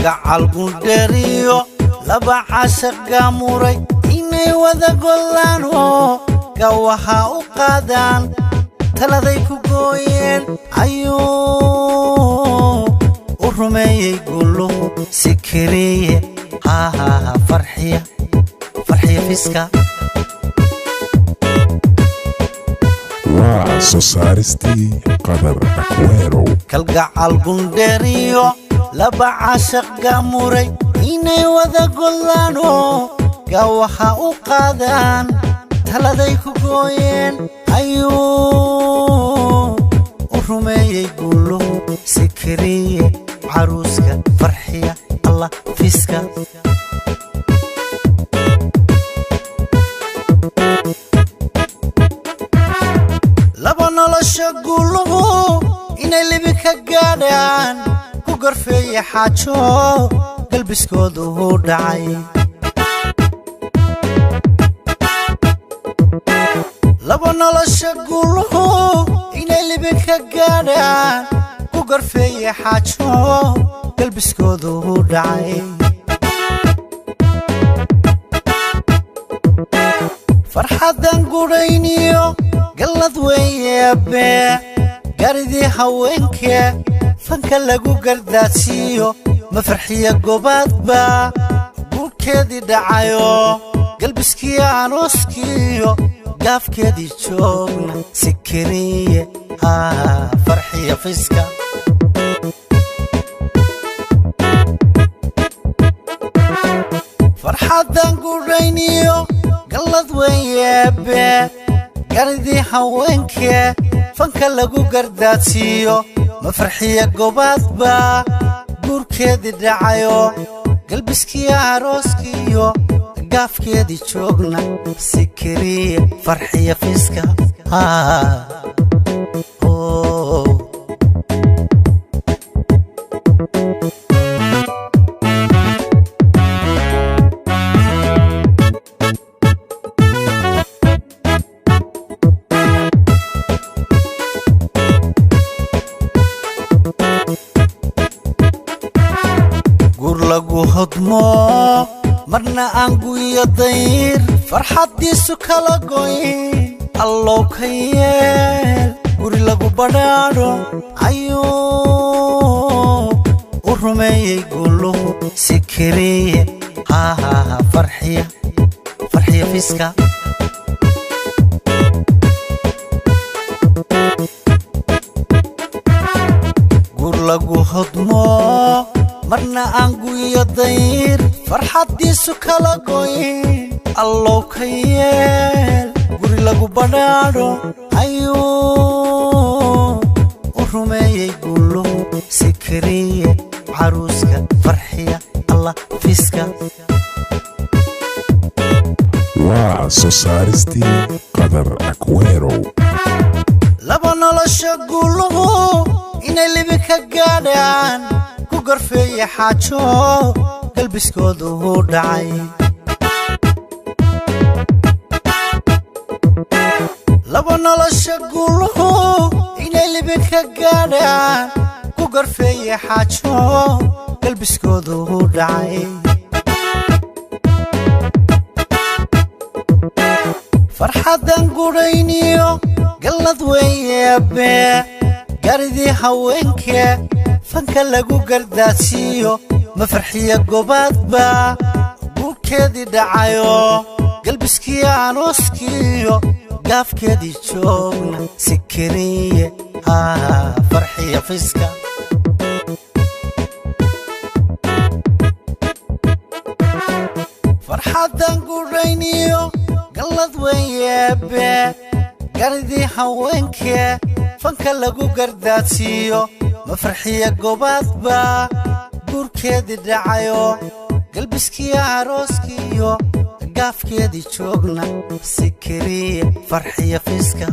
kalgacal guldheeriyo laba caashaq gaamuray inay wada gollaano gawaha u qaadaan taladay ku gooyeen ayuu u rumeeyey guluhu sikiriye farxiya fiska سوسارستي قدر أكويرو kalgacal guldheeriyo laba caashaq gaamuray inay wada gollaano gawaha u qaadaan taladay ku gooyeen ayuu u rumeeyey guluhu sikiriye caruuska farxiya allah fiska laba nolosha guluhu inay libi ka gaadhaan ku gorfeeye xaajo galbiskoodu u dhacay laba nolosha guluhu inay libi ka gaadhaan ku gorfeeye xaajo galbiskoodu u dhacay farxadan gudhayniyo gallad weeyabe garidii haweenke fanka lagu gardaadsiiyo ma farxiya gobaadba guurkeedii dhacayo galbiskii arooskiyo gaafkeedii joogna sikiriye farxiya fiska farxadan gudhayniyo gallad weeyabe garidii haweenke fanka lagu gardaadsiiyo ma farxiya gobaadba guurkeedii dhacayo galbiskii arooskiyo gaafkeedii joogna sikiriye farxiya fiska lagu hodmo marna aan guyo dayr farxadiisu kala goyn allow ka yeel guri lagu badhaadho ayuu u rumeeyey guluhu sikiriye farxiya fiska gur lagu hodmo marna aan guyo dayr farxadiisu kala goyn allow ka yeel guri lagu badhaadho ayuu u rumeeyey guluhu sikiriye caruuska farxiya allah fiska سوسارستي قدر أكويرو laba nolosha guluhu inay libi ka gaadhaan ku gorfeeye xaajo galbiskoodu u dhacay laba nolosha guluhu inay libi ka gaadhaan ku gorfeeye xaajo galbiskoodu u dhacay farxadan gudhayniyo gallad weeyabe garidii haweenke fanka lagu gardaadsiiyo ma farxiya gobaadba guurkeedii dhacayo galbiskii arooskiyo gaafkeedii joogna sikiriye farxiya fiska farxadan gudhayniyo gallad weeyabe garidii haweenke fanka lagu gardaadsiiyo ma farxiya gobaadba guurkeedii dhacayo galbiskii arooskiyo gaafkeedii joogna sikiriye farxiya fiska